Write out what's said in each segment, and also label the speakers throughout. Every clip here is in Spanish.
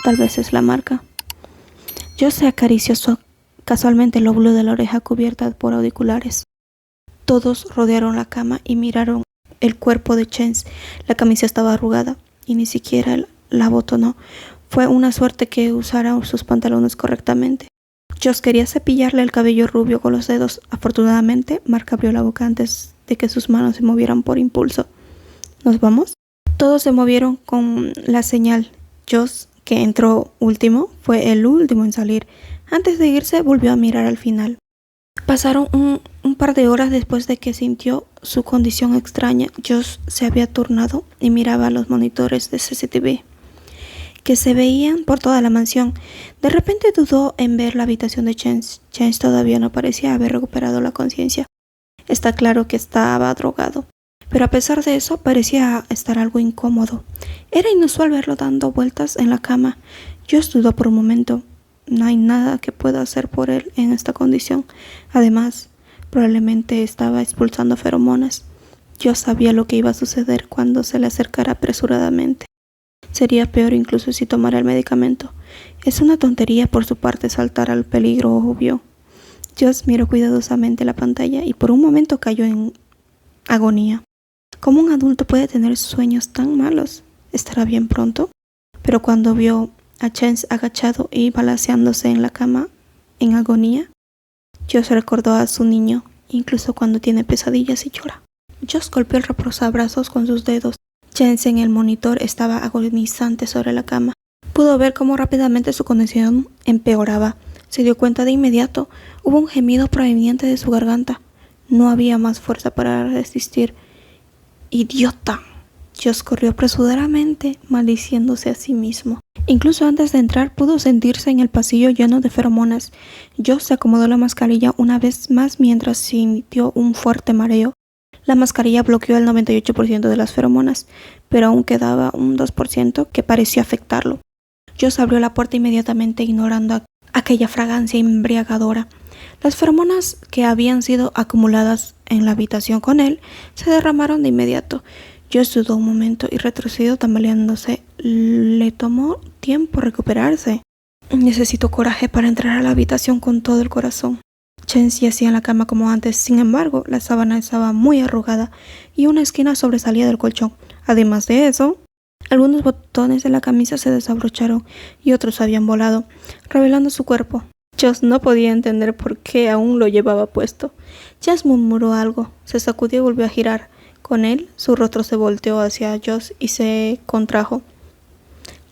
Speaker 1: Tal vez es la marca. Joss se acarició casualmente el lóbulo de la oreja cubierta por auriculares. Todos rodearon la cama y miraron el cuerpo de Chance. La camisa estaba arrugada y ni siquiera la abotonó. Fue una suerte que usara sus pantalones correctamente. Joss quería cepillarle el cabello rubio con los dedos. Afortunadamente, Mark abrió la boca antes de que sus manos se movieran por impulso. ¿Nos vamos? Todos se movieron con la señal. Joss, que entró último, fue el último en salir. Antes de irse, volvió a mirar al final. Pasaron un par de horas después de que sintió su condición extraña. Joss se había turnado y miraba los monitores de CCTV que se veían por toda la mansión. De repente dudó en ver la habitación de Chance. Chance todavía no parecía haber recuperado la conciencia. Está claro que estaba drogado, pero a pesar de eso parecía estar algo incómodo. Era inusual verlo dando vueltas en la cama. Joss dudó por un momento. No hay nada que pueda hacer por él en esta condición. Además, probablemente estaba expulsando feromonas. Joss sabía lo que iba a suceder cuando se le acercara apresuradamente. Sería peor incluso si tomara el medicamento. Es una tontería por su parte saltar al peligro obvio. Joss miró cuidadosamente la pantalla y por un momento cayó en agonía. ¿Cómo un adulto puede tener sueños tan malos? ¿Estará bien pronto? Pero cuando vio a Chance agachado y balanceándose en la cama en agonía, Joss recordó a su niño, incluso cuando tiene pesadillas y llora. Joss golpeó el reposabrazos con sus dedos. Chance en el monitor estaba agonizante sobre la cama. Pudo ver cómo rápidamente su condición empeoraba. Se dio cuenta de inmediato. Hubo un gemido proveniente de su garganta. No había más fuerza para resistir. ¡Idiota! Joss corrió apresuradamente, maldiciéndose a sí mismo. Incluso antes de entrar pudo sentirse en el pasillo lleno de feromonas. Joss se acomodó la mascarilla una vez más mientras sintió un fuerte mareo. La mascarilla bloqueó el 98% de las feromonas, pero aún quedaba un 2% que parecía afectarlo. Joss abrió la puerta inmediatamente, ignorando aquella fragancia embriagadora. Las feromonas que habían sido acumuladas en la habitación con él se derramaron de inmediato. Joss dudó un momento y retrocedió tambaleándose. Le tomó tiempo recuperarse. Necesitó coraje para entrar a la habitación con todo el corazón. Chance yacía en la cama como antes. Sin embargo, la sábana estaba muy arrugada y una esquina sobresalía del colchón. Además de eso, algunos botones de la camisa se desabrocharon y otros habían volado, revelando su cuerpo. Joss no podía entender por qué aún lo llevaba puesto. Chance murmuró algo, se sacudió y volvió a girar. Con él, su rostro se volteó hacia Joss y se contrajo.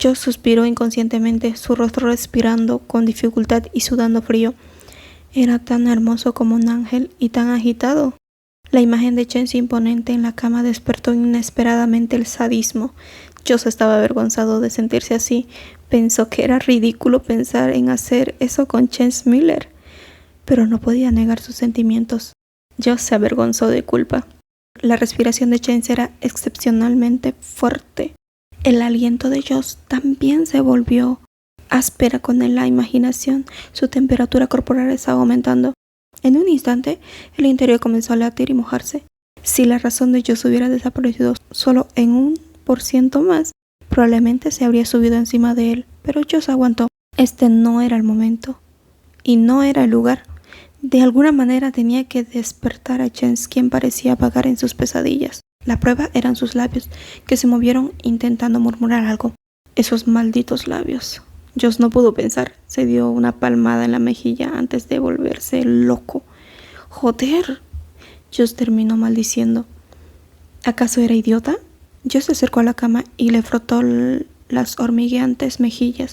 Speaker 1: Joss suspiró inconscientemente, su rostro respirando con dificultad y sudando frío. Era tan hermoso como un ángel y tan agitado. La imagen de Chance imponente en la cama despertó inesperadamente el sadismo. Joss estaba avergonzado de sentirse así. Pensó que era ridículo pensar en hacer eso con Chance Miller, pero no podía negar sus sentimientos. Joss se avergonzó de culpa. La respiración de Chance era excepcionalmente fuerte. El aliento de Joss también se volvió áspera con la imaginación. Su temperatura corporal estaba aumentando. En un instante, el interior comenzó a latir y mojarse. Si la razón de Joss hubiera desaparecido solo en 1% más, probablemente se habría subido encima de él, pero Joss aguantó. Este no era el momento, y no era el lugar. De alguna manera tenía que despertar a Chance, quien parecía vagar en sus pesadillas. La prueba eran sus labios, que se movieron intentando murmurar algo. Esos malditos labios. Joss no pudo pensar. Se dio una palmada en la mejilla antes de volverse loco. ¡Joder! Joss terminó maldiciendo. ¿Acaso era idiota? Joss se acercó a la cama y le frotó las hormigueantes mejillas.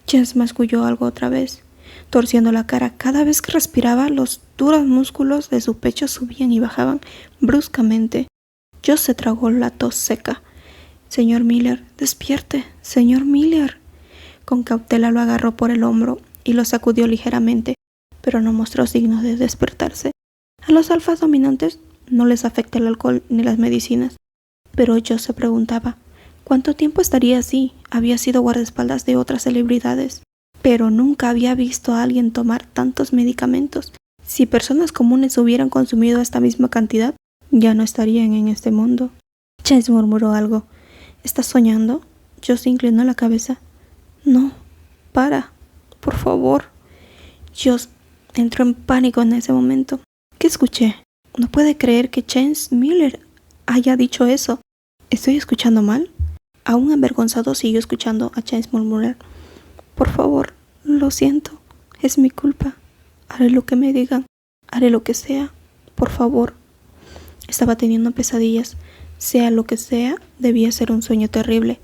Speaker 1: Chance masculló algo otra vez, torciendo la cara. Cada vez que respiraba, los duros músculos de su pecho subían y bajaban bruscamente. Joss se tragó la tos seca. «Señor Miller, despierte, señor Miller». Con cautela lo agarró por el hombro y lo sacudió ligeramente, pero no mostró signos de despertarse. A los alfas dominantes no les afecta el alcohol ni las medicinas. Pero Joss se preguntaba, ¿cuánto tiempo estaría así? Había sido guardaespaldas de otras celebridades, pero nunca había visto a alguien tomar tantos medicamentos. Si personas comunes hubieran consumido esta misma cantidad, ya no estarían en este mundo. Chance murmuró algo. ¿Estás soñando? Joss inclinó la cabeza. No, para, por favor. Joss entró en pánico en ese momento. ¿Qué escuché? No puede creer que Chance Miller haya dicho eso. ¿Estoy escuchando mal? Aún avergonzado siguió escuchando a Chance murmurar: por favor, lo siento, es mi culpa. Haré lo que me digan, haré lo que sea, por favor. Estaba teniendo pesadillas. Sea lo que sea, debía ser un sueño terrible.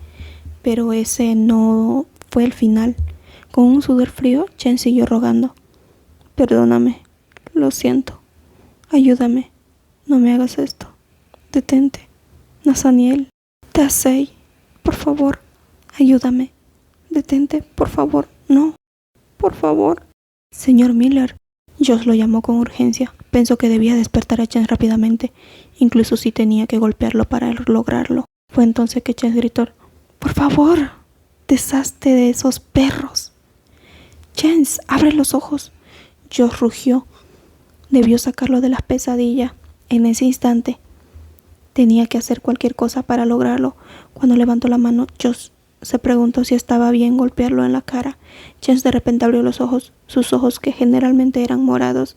Speaker 1: Pero ese no fue el final. Con un sudor frío, Chen siguió rogando: perdóname, lo siento, ayúdame, no me hagas esto, detente, Nathaniel, Tassei, por favor, ayúdame, detente, por favor, no, por favor. Señor Miller. Joss lo llamó con urgencia. Pensó que debía despertar a Chance rápidamente, incluso si tenía que golpearlo para lograrlo. Fue entonces que Chance gritó: por favor, deshazte de esos perros. Chance, abre los ojos. Joss rugió. Debió sacarlo de las pesadillas. En ese instante tenía que hacer cualquier cosa para lograrlo. Cuando levantó la mano, Joss se preguntó si estaba bien golpearlo en la cara. Chance de repente abrió los ojos. Sus ojos, que generalmente eran morados,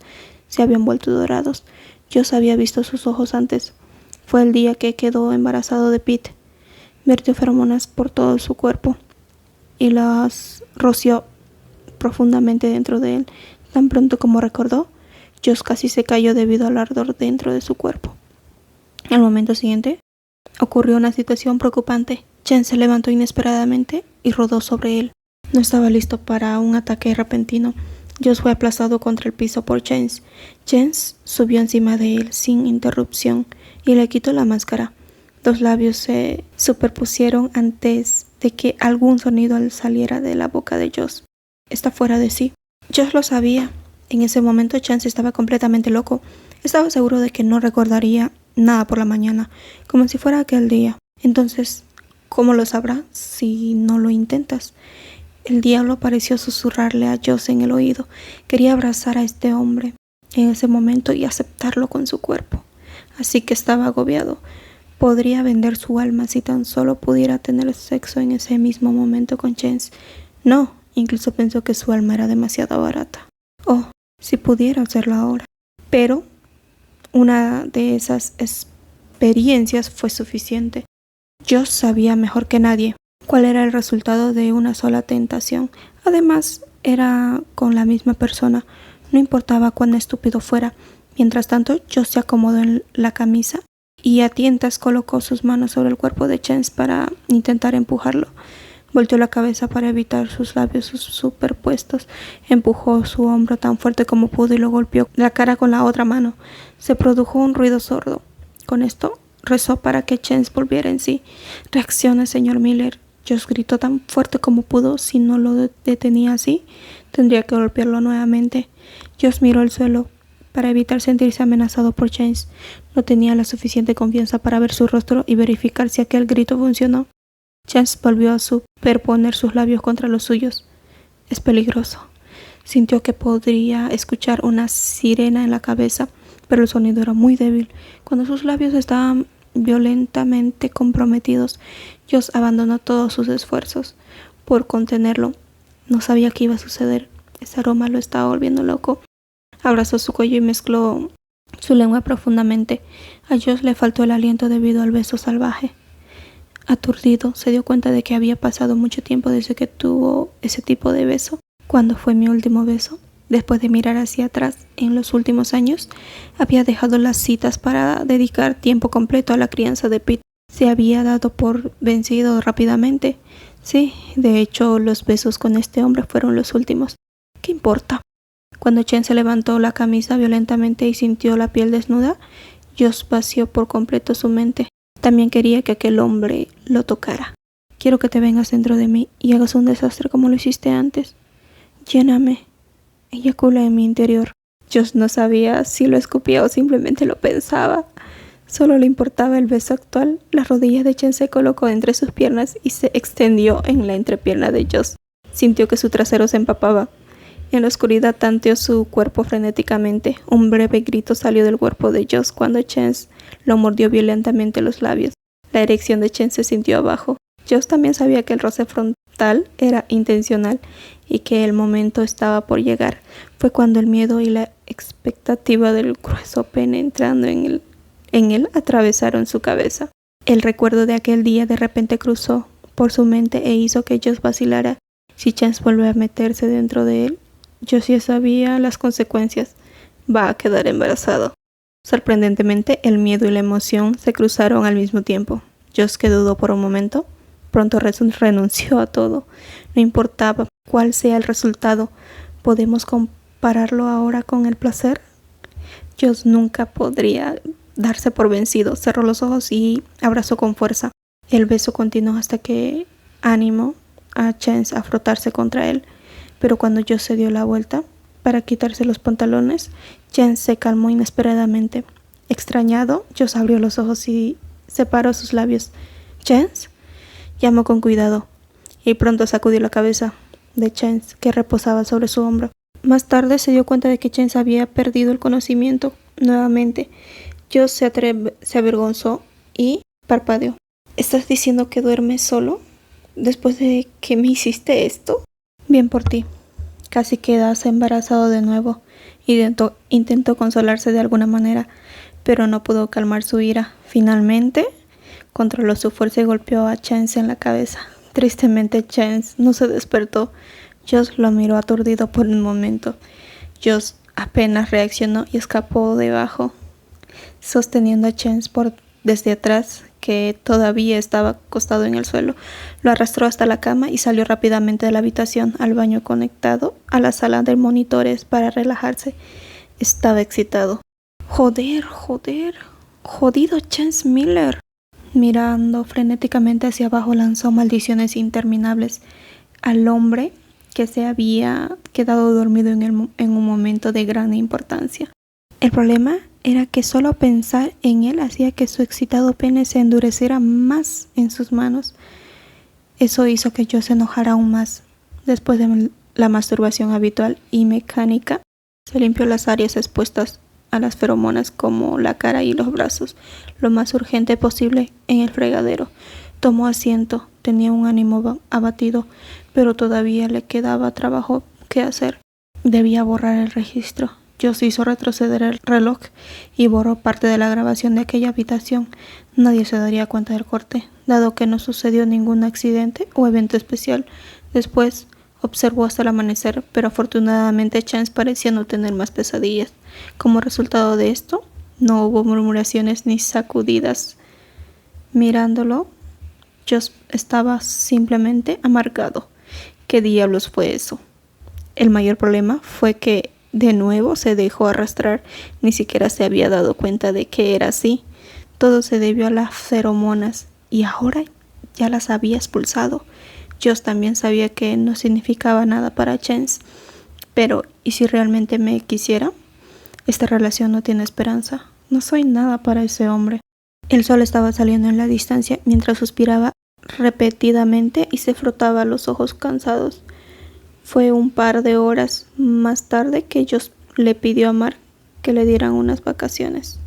Speaker 1: se habían vuelto dorados. Joss había visto sus ojos antes. Fue el día que quedó embarazado de Pete. Vertió feromonas por todo su cuerpo y las roció profundamente dentro de él. Tan pronto como recordó, Joss casi se cayó debido al ardor dentro de su cuerpo. Al momento siguiente, ocurrió una situación preocupante. Chance se levantó inesperadamente y rodó sobre él. No estaba listo para un ataque repentino. Joss fue aplastado contra el piso por Chance. Chance subió encima de él sin interrupción y le quitó la máscara. Los labios se superpusieron antes de que algún sonido saliera de la boca de Joss. Está fuera de sí. Joss lo sabía. En ese momento Chance estaba completamente loco. Estaba seguro de que no recordaría nada por la mañana, como si fuera aquel día. Entonces, ¿cómo lo sabrá si no lo intentas? El diablo pareció susurrarle a Joss en el oído. Quería abrazar a este hombre en ese momento y aceptarlo con su cuerpo. Así que estaba agobiado. Podría vender su alma si tan solo pudiera tener sexo en ese mismo momento con Chance. No, incluso pensó que su alma era demasiado barata. Oh, si pudiera hacerlo ahora. Pero una de esas experiencias fue suficiente. Joss sabía mejor que nadie cuál era el resultado de una sola tentación. Además, era con la misma persona. No importaba cuán estúpido fuera. Mientras tanto, Joss se acomodó en la camisa y a tientas colocó sus manos sobre el cuerpo de Chance para intentar empujarlo. Volteó la cabeza para evitar sus labios superpuestos. Empujó su hombro tan fuerte como pudo y lo golpeó la cara con la otra mano. Se produjo un ruido sordo. Con esto, rezó para que Chance volviera en sí. «Reaccione, señor Miller». Joss gritó tan fuerte como pudo. Si no lo detenía así, tendría que golpearlo nuevamente. Joss miró al suelo para evitar sentirse amenazado por Chance. No tenía la suficiente confianza para ver su rostro y verificar si aquel grito funcionó. Chance volvió a superponer sus labios contra los suyos. Es peligroso. Sintió que podría escuchar una sirena en la cabeza, pero el sonido era muy débil. Cuando sus labios estaban violentamente comprometidos, Joss abandonó todos sus esfuerzos por contenerlo. No sabía qué iba a suceder. Ese aroma lo estaba volviendo loco. Abrazó su cuello y mezcló su lengua profundamente. A Joss le faltó el aliento debido al beso salvaje. Aturdido, se dio cuenta de que había pasado mucho tiempo desde que tuvo ese tipo de beso. ¿Cuándo fue mi último beso? Después de mirar hacia atrás, en los últimos años, había dejado las citas para dedicar tiempo completo a la crianza de Pete. Se había dado por vencido rápidamente. Sí, de hecho, los besos con este hombre fueron los últimos. ¿Qué importa? Cuando Chen se levantó la camisa violentamente y sintió la piel desnuda, Joss vació por completo su mente. También quería que aquel hombre lo tocara. Quiero que te vengas dentro de mí y hagas un desastre como lo hiciste antes. Lléname. Eyacula en mi interior. Joss no sabía si lo escupía o simplemente lo pensaba. Solo le importaba el beso actual. Las rodillas de Chen se colocó entre sus piernas y se extendió en la entrepierna de Joss. Sintió que su trasero se empapaba. En la oscuridad tanteó su cuerpo frenéticamente. Un breve grito salió del cuerpo de Joss cuando Chen lo mordió violentamente los labios. La erección de Chen se sintió abajo. Joss también sabía que el roce frontal era intencional y que el momento estaba por llegar. Fue cuando el miedo y la expectativa del grueso pene entrando en él atravesaron su cabeza. El recuerdo de aquel día de repente cruzó por su mente e hizo que Josh vacilara. Si Chance volvió a meterse dentro de él, Josh ya sabía las consecuencias. Va a quedar embarazado. Sorprendentemente, el miedo y la emoción se cruzaron al mismo tiempo. Josh, que dudó por un momento, pronto renunció a todo. No importaba cuál sea el resultado. ¿Podemos compararlo ahora con el placer? Josh nunca podría darse por vencido. Cerró los ojos y abrazó con fuerza. El beso continuó hasta que animó a Chance a frotarse contra él. Pero cuando Josh se dio la vuelta para quitarse los pantalones, Chance se calmó inesperadamente. Extrañado, Josh abrió los ojos y separó sus labios. ¿Chance? Llamó con cuidado y pronto sacudió la cabeza de Chance, que reposaba sobre su hombro. Más tarde se dio cuenta de que Chance había perdido el conocimiento nuevamente. Josh se avergonzó y parpadeó. ¿Estás diciendo que duermes solo después de que me hiciste esto? Bien por ti. Casi quedas embarazado de nuevo. Intentó consolarse de alguna manera, pero no pudo calmar su ira. Finalmente, controló su fuerza y golpeó a Chance en la cabeza. Tristemente, Chance no se despertó. Josh lo miró aturdido por un momento. Josh apenas reaccionó y escapó debajo, sosteniendo a Chance desde atrás, que todavía estaba acostado en el suelo. Lo arrastró hasta la cama y salió rápidamente de la habitación al baño conectado a la sala de monitores para relajarse. Estaba excitado. Jodido Chance Miller. Mirando frenéticamente hacia abajo, lanzó maldiciones interminables al hombre que se había quedado dormido en un momento de gran importancia. El problema era que solo pensar en él hacía que su excitado pene se endureciera más en sus manos. Eso hizo que yo se enojara aún más. Después de la masturbación habitual y mecánica, se limpió las áreas expuestas a las feromonas como la cara y los brazos, lo más urgente posible en el fregadero. Tomó asiento, tenía un ánimo abatido, pero todavía le quedaba trabajo que hacer. Debía borrar el registro. Josh hizo retroceder el reloj y borró parte de la grabación de aquella habitación. Nadie se daría cuenta del corte, dado que no sucedió ningún accidente o evento especial. Después observó hasta el amanecer, pero afortunadamente Chance parecía no tener más pesadillas. Como resultado de esto, no hubo murmuraciones ni sacudidas. Mirándolo, Josh estaba simplemente amargado. ¿Qué diablos fue eso? El mayor problema fue que de nuevo se dejó arrastrar. Ni siquiera se había dado cuenta de que era así. Todo se debió a las feromonas y ahora ya las había expulsado. Josh también sabía que no significaba nada para Chance. Pero, ¿y si realmente me quisiera? Esta relación no tiene esperanza. No soy nada para ese hombre. El sol estaba saliendo en la distancia mientras suspiraba repetidamente y se frotaba los ojos cansados. Fue un par de horas más tarde que Josh le pidió a Mark que le dieran unas vacaciones.